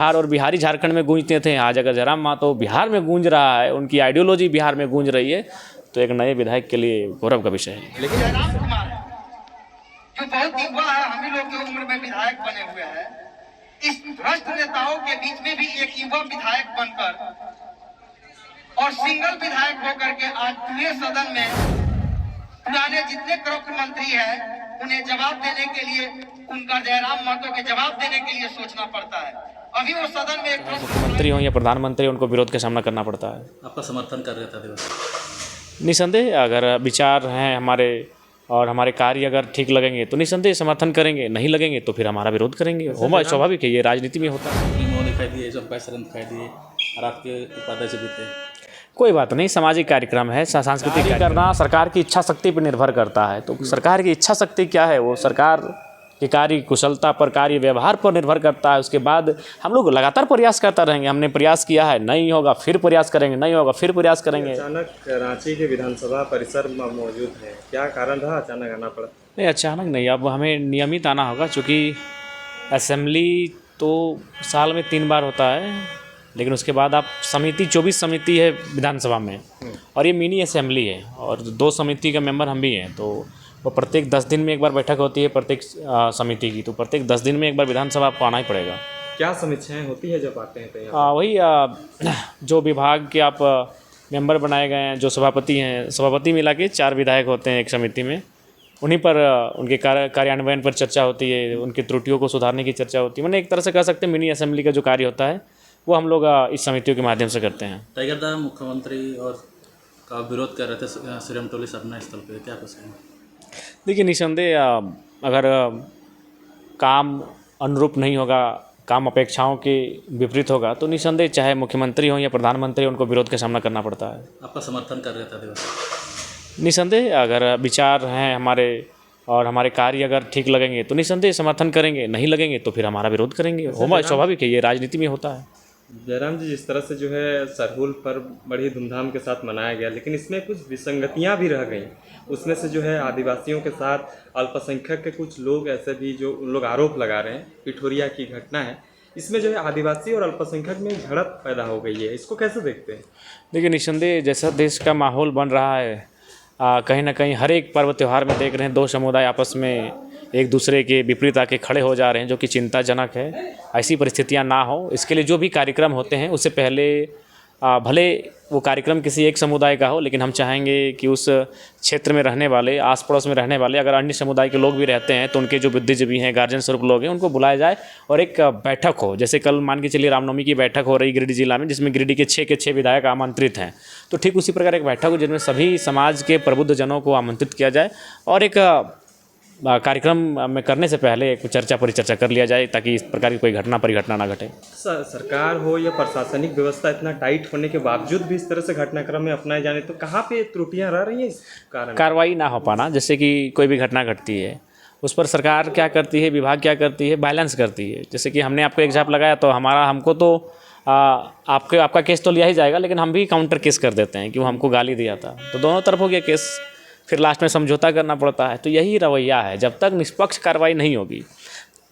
बिहार और बिहारी झारखंड में गूंजते थे, आज अगर जयराम महतो बिहार में गूंज रहा है, उनकी आइडियोलॉजी बिहार में गूंज रही है, तो एक नए विधायक के लिए गौरव का विषय है। लेकिन जयराम कुमार जो बहुत युवा है, हम ही लोग की उम्र में विधायक बने हुए हैं, इस भ्रष्ट नेताओं के बीच में भी एक युवा विधायक बनकर और सिंगल विधायक होकर के आज पूरे सदन में पुराने जितने करप्ट मंत्री हैं उन्हें जवाब देने के लिए, उनका जयराम महतो के जवाब देने के लिए सोचना पड़ता है। अभी वो सदन में एक मुख्यमंत्री हो या प्रधानमंत्री, उनको विरोध का सामना करना पड़ता है। आपका समर्थन कर रहे थे? निसंदेह अगर विचार हैं हमारे और हमारे कार्य अगर ठीक लगेंगे तो निसंदेह समर्थन करेंगे, नहीं लगेंगे तो फिर हमारा विरोध करेंगे। होगा, स्वाभाविक है, ये राजनीति में होता है। दिखाई दिए, जब पैसरन दिखाई दिए और आपके उपाध्यक्ष भी थे। कोई बात नहीं, सामाजिक कार्यक्रम है, सांस्कृतिक करना सरकार की इच्छा शक्ति पर निर्भर करता है। तो सरकार की इच्छा शक्ति क्या है, वो सरकार की कार्य कुशलता पर, कार्य व्यवहार पर निर्भर करता है। उसके बाद हम लोग लगातार प्रयास करता रहेंगे। हमने प्रयास किया है, नहीं होगा फिर प्रयास करेंगे, नहीं होगा फिर प्रयास करेंगे। अचानक रांची के विधानसभा परिसर में मौजूद है, क्या कारण रहा अचानक आना पड़ा? नहीं, अचानक नहीं, अब हमें नियमित आना होगा, चूँकि असेंबली तो साल में 3 बार होता है, लेकिन उसके बाद आप समिति 24 समिति है विधानसभा में, और ये मिनी असेंबली है और 2 समिति का मेंबर हम भी हैं। तो वो प्रत्येक 10 दिन में एक बार बैठक होती है प्रत्येक समिति की, तो प्रत्येक 10 दिन में एक बार विधानसभा आपको आना ही पड़ेगा। क्या समीक्षाएं होती है जब आते हैं? तो वही जो विभाग के आप मेंबर बनाए गए हैं, जो सभापति हैं, सभापति मिला के 4 विधायक होते हैं एक समिति में, उन्हीं पर उनके कार्यान्वयन पर चर्चा होती है, उनकी त्रुटियों को सुधारने की चर्चा होती है। मैंने एक तरह से कह सकते हैं मिनी असेंबली का जो कार्य होता है वो हम लोग इस समितियों के माध्यम से करते हैं। टाइगर दा मुख्यमंत्री और का विरोध कर रहे थे सिरमटोली सरना स्थल पे, क्या कुछ है? देखिए, निसंदेह अगर काम अनुरूप नहीं होगा, काम अपेक्षाओं के विपरीत होगा, तो निसंदेह चाहे मुख्यमंत्री हो या प्रधानमंत्री, उनको विरोध का सामना करना पड़ता है। आपका समर्थन कर रहे थे? निसंदेह अगर विचार हैं हमारे और हमारे कार्य अगर ठीक लगेंगे तो निसंदेह समर्थन करेंगे, नहीं लगेंगे तो फिर हमारा विरोध करेंगे। होगा, स्वाभाविक है, ये राजनीति में होता है। जयराम जी, जिस तरह से जो है सरहुल पर बड़ी धूमधाम के साथ मनाया गया, लेकिन इसमें कुछ विसंगतियां भी रह गई। उसमें से जो है आदिवासियों के साथ अल्पसंख्यक के कुछ लोग ऐसे भी जो उन लोग आरोप लगा रहे हैं, पिठोरिया की घटना है, इसमें जो है आदिवासी और अल्पसंख्यक में झड़प पैदा हो गई है, इसको कैसे देखते हैं? देखिए, निसंदेह जैसा देश का माहौल बन रहा है, कहीं ना कहीं हर एक पर्व त्यौहार में देख रहे हैं 2 समुदाय आपस में एक दूसरे के विपरीत आके खड़े हो जा रहे हैं, जो कि चिंताजनक है। ऐसी परिस्थितियां ना हो, इसके लिए जो भी कार्यक्रम होते हैं उससे पहले भले वो कार्यक्रम किसी एक समुदाय का हो, लेकिन हम चाहेंगे कि उस क्षेत्र में रहने वाले, आस पड़ोस में रहने वाले अगर अन्य समुदाय के लोग भी रहते हैं तो उनके जो बुद्धिजीवी हैं, गार्जियन स्वरूप लोग हैं, उनको बुलाया जाए और एक बैठक हो। जैसे कल मान के चलिए रामनवमी की बैठक हो रही गिरिडीह जिला में, जिसमें गिरिडीह के 6 के 6 विधायक आमंत्रित हैं, तो ठीक उसी प्रकार एक बैठक हो जिसमें सभी समाज के प्रबुद्ध जनों को आमंत्रित किया जाए और एक कार्यक्रम में करने से पहले एक चर्चा परिचर्चा कर लिया जाए, ताकि इस प्रकार की कोई परिघटना ना घटे। सरकार हो या प्रशासनिक व्यवस्था इतना टाइट होने के बावजूद भी इस तरह से घटनाक्रम में अपनाए जाने, तो कहाँ पे त्रुटियां रह रही हैं इस कारण? कार्रवाई ना हो पाना, जैसे कि कोई भी घटना घटती है उस पर सरकार क्या करती है, विभाग क्या करती है, बैलेंस करती है। जैसे कि हमने आपको एग्जाम्पल लगाया तो हमको तो आपका केस तो लिया ही जाएगा, लेकिन हम भी काउंटर केस कर देते हैं कि वो हमको गाली दिया था, तो दोनों तरफ हो गया केस, फिर लास्ट में समझौता करना पड़ता है। तो यही रवैया है, जब तक निष्पक्ष कार्रवाई नहीं होगी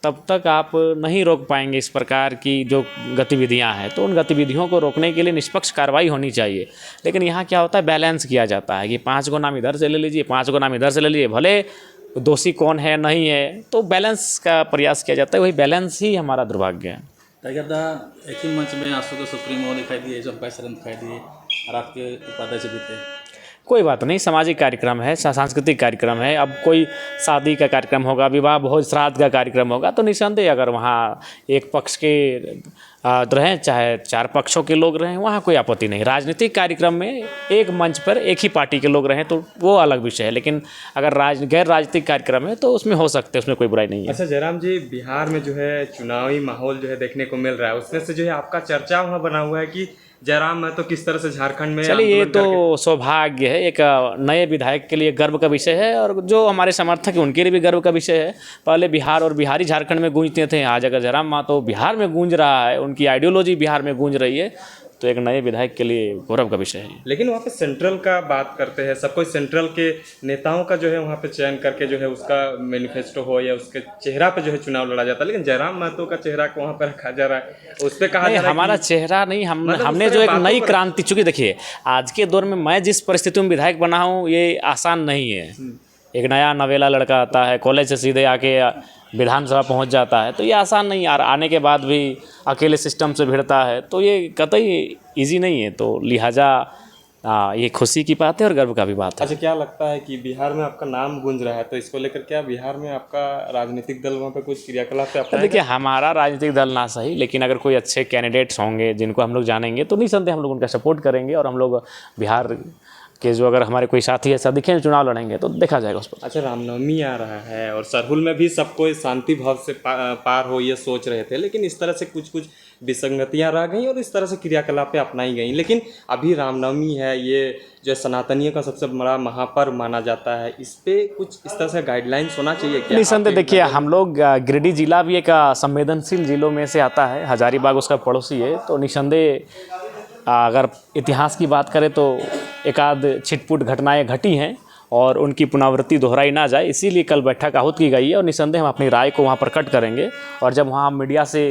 तब तक आप नहीं रोक पाएंगे इस प्रकार की जो गतिविधियां हैं। तो उन गतिविधियों को रोकने के लिए निष्पक्ष कार्रवाई होनी चाहिए, लेकिन यहाँ क्या होता है, बैलेंस किया जाता है कि 5 गो नाम इधर से ले लीजिए, 5 गो नाम इधर से ले लीजिए, भले दोषी कौन है नहीं है, तो बैलेंस का प्रयास किया जाता है। वही बैलेंस ही हमारा दुर्भाग्य है। टाइगर दा एक ही मंच में आंसू के सुप्रीमो दिखाई दिए, जब पैसरन दिखाई दिए और आपके उपाध्यक्ष भी थे। कोई बात नहीं, सामाजिक कार्यक्रम है, सांस्कृतिक कार्यक्रम है। अब कोई शादी का कार्यक्रम होगा, विवाह भोज श्राद्ध का कार्यक्रम होगा, तो निसंदेह अगर वहाँ एक पक्ष के रहें चाहे 4 पक्षों के लोग रहें, वहाँ कोई आपत्ति नहीं। राजनीतिक कार्यक्रम में एक मंच पर एक ही पार्टी के लोग रहें तो वो अलग विषय है, लेकिन अगर गैर राजनीतिक कार्यक्रम है तो उसमें हो सकते हैं, उसमें कोई बुराई नहीं है। अच्छा जयराम जी, बिहार में जो है चुनावी माहौल जो है देखने को मिल रहा है, उसमें से जो है आपका चर्चा वहाँ बना हुआ है कि जयराम महतो किस तरह से झारखंड में, चलिए ये तो सौभाग्य है, एक नए विधायक के लिए गर्व का विषय है, और जो हमारे समर्थक हैं उनके लिए भी गर्व का विषय है। पहले बिहार और बिहारी झारखंड में गूंजते थे, आज अगर जयराम महतो बिहार में गूंज रहा है, उनकी आइडियोलॉजी बिहार में गूंज रही है, तो एक नए विधायक के लिए गौरव का विषय है। लेकिन वहाँ पे सेंट्रल का बात करते हैं, सब कोई सेंट्रल के नेताओं का जो है वहाँ पे चयन करके जो है उसका मैनिफेस्टो हो या उसके चेहरा पे जो है चुनाव लड़ा जाता है, लेकिन जयराम महतो का चेहरा को वहाँ पे रखा जा रहा है, उस पर कहा जा नहीं, रहा है हमारा कि चेहरा नहीं, मतलब हमने उस जो तरह एक बातों नई पर- क्रांति, चूंकि देखिए आज के दौर में मैं जिस परिस्थिति में विधायक बना हूँ ये आसान नहीं है। एक नया नवेला लड़का आता है, कॉलेज से सीधे आके विधानसभा पहुंच जाता है, तो ये आसान नहीं यार। आने के बाद भी अकेले सिस्टम से भिड़ता है, तो ये कतई इजी नहीं है। तो लिहाजा ये खुशी की बात है और गर्व का भी बात है। अच्छा, क्या लगता है कि बिहार में आपका नाम गूंज रहा है, तो इसको लेकर क्या बिहार में आपका राजनीतिक दल वहाँ पे कुछ क्रियाकलाप पे तो अपनाएगा? देखिए हमारा राजनीतिक दल ना सही, लेकिन अगर कोई अच्छे कैंडिडेट्स होंगे जिनको हम लोग जानेंगे तो निसंदेह हम लोग उनका सपोर्ट करेंगे। और हम लोग बिहार के जो अगर हमारे कोई साथी ऐसा दिखे चुनाव लड़ेंगे तो देखा जाएगा उस पर। अच्छा, रामनवमी आ रहा है और सरहुल में भी सबको शांति भाव से पार हो ये सोच रहे थे, लेकिन इस तरह से कुछ कुछ विसंगतियां रह गई और इस तरह से क्रियाकलापें अपनाई गई। लेकिन अभी रामनवमी है, ये जो सनातनियों का सबसे बड़ा महापर्व माना जाता है, इस पे कुछ इस तरह से गाइडलाइंस होना चाहिए क्या? निसंदेह देखिए हम लोग गिरिडीह जिला भी एक संवेदनशील जिलों में से आता है, हजारीबाग उसका पड़ोसी है, तो निसंदेह अगर इतिहास की बात करें तो एक आध छिटपुट घटनाएं घटी हैं और उनकी पुनरावृत्ति दोहराई ना जाए, इसीलिए कल बैठक आहूत की गई है। और निसंदेह हम अपनी राय को वहाँ प्रकट करेंगे और जब वहाँ मीडिया से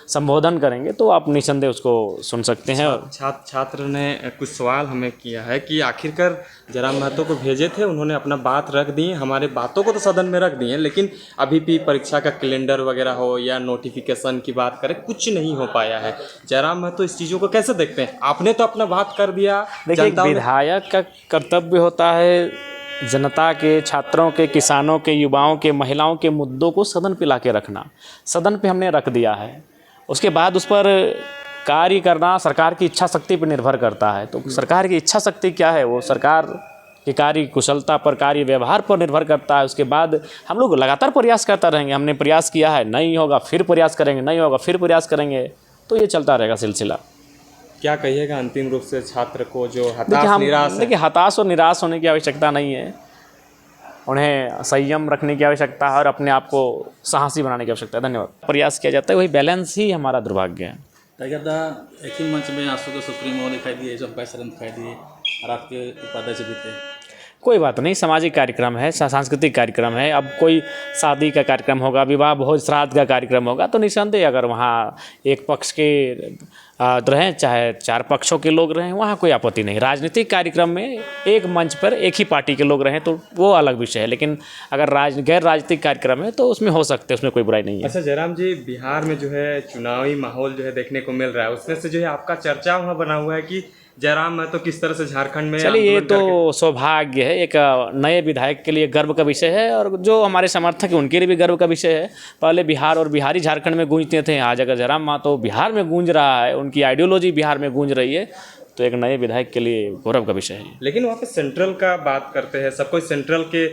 संबोधन करेंगे तो आप निसंदेह उसको सुन सकते हैं। और छात्र ने कुछ सवाल हमें किया है कि आखिरकार जयराम महतो को भेजे थे, उन्होंने अपना बात रख दी, हमारे बातों को तो सदन में रख दिए, लेकिन अभी भी परीक्षा का कैलेंडर वगैरह हो या नोटिफिकेशन की बात करें कुछ नहीं हो पाया है। जयराम महतो इस चीज़ों को कैसे देखते हैं? आपने तो अपना बात कर दिया। देखिए एक विधायक का कर्तव्य होता है जनता के, छात्रों के, किसानों के, युवाओं के, महिलाओं के मुद्दों को सदन पे लाके रखना। सदन पे हमने रख दिया है, उसके बाद उस पर कार्य करना सरकार की इच्छा शक्ति पर निर्भर करता है। तो सरकार की इच्छा शक्ति क्या है, वो सरकार की कार्य कुशलता पर, कार्य व्यवहार पर निर्भर करता है। उसके बाद हम लोग लगातार प्रयास करता रहेंगे। हमने प्रयास किया है, नहीं होगा फिर प्रयास करेंगे, नहीं होगा फिर प्रयास करेंगे, तो ये चलता रहेगा सिलसिला। क्या कहिएगा अंतिम रूप से छात्र को जो हताश निराश है? देखिए हताश और निराश होने की आवश्यकता नहीं है, उन्हें संयम रखने की आवश्यकता है और अपने आप को साहसी बनाने की आवश्यकता है। धन्यवाद। प्रयास किया जाता है, वही बैलेंस ही हमारा दुर्भाग्य है। एक ही मंच में आजसू के सुप्रीमो दिखाई दिए, चंपा शरण दिखाई दिए और आपके उपाध्यक्ष भी थे। कोई बात नहीं, सामाजिक कार्यक्रम है, सांस्कृतिक कार्यक्रम है। अब कोई शादी का कार्यक्रम होगा, विवाह भोज श्राद्ध का कार्यक्रम होगा, तो निसंदेह अगर वहाँ एक पक्ष के रहें चाहे चार पक्षों के लोग रहें, वहाँ कोई आपत्ति नहीं। राजनीतिक कार्यक्रम में एक मंच पर एक ही पार्टी के लोग रहें तो वो अलग विषय है, लेकिन अगर गैर राजनीतिक कार्यक्रम है तो उसमें हो सकते हैं, उसमें कोई बुराई नहीं है। अच्छा जयराम जी, बिहार में जो है चुनावी माहौल जो है देखने को मिल रहा है, उसमें से जो है आपका चर्चा वहाँ बना हुआ है कि जयराम महतो किस तरह से झारखंड में चलिए ये आंदोलन तो सौभाग्य है, एक नए विधायक के लिए गर्व का विषय है और जो हमारे समर्थक हैं उनके लिए भी गर्व का विषय है। पहले बिहार और बिहारी झारखंड में गूंजते थे, आज अगर जयराम महतो बिहार में गूंज रहा है, उनकी आइडियोलॉजी बिहार में गूंज रही है, तो एक नए विधायक के लिए गौरव का विषय है। लेकिन वहाँ पे सेंट्रल का बात करते हैं, सब कोई सेंट्रल के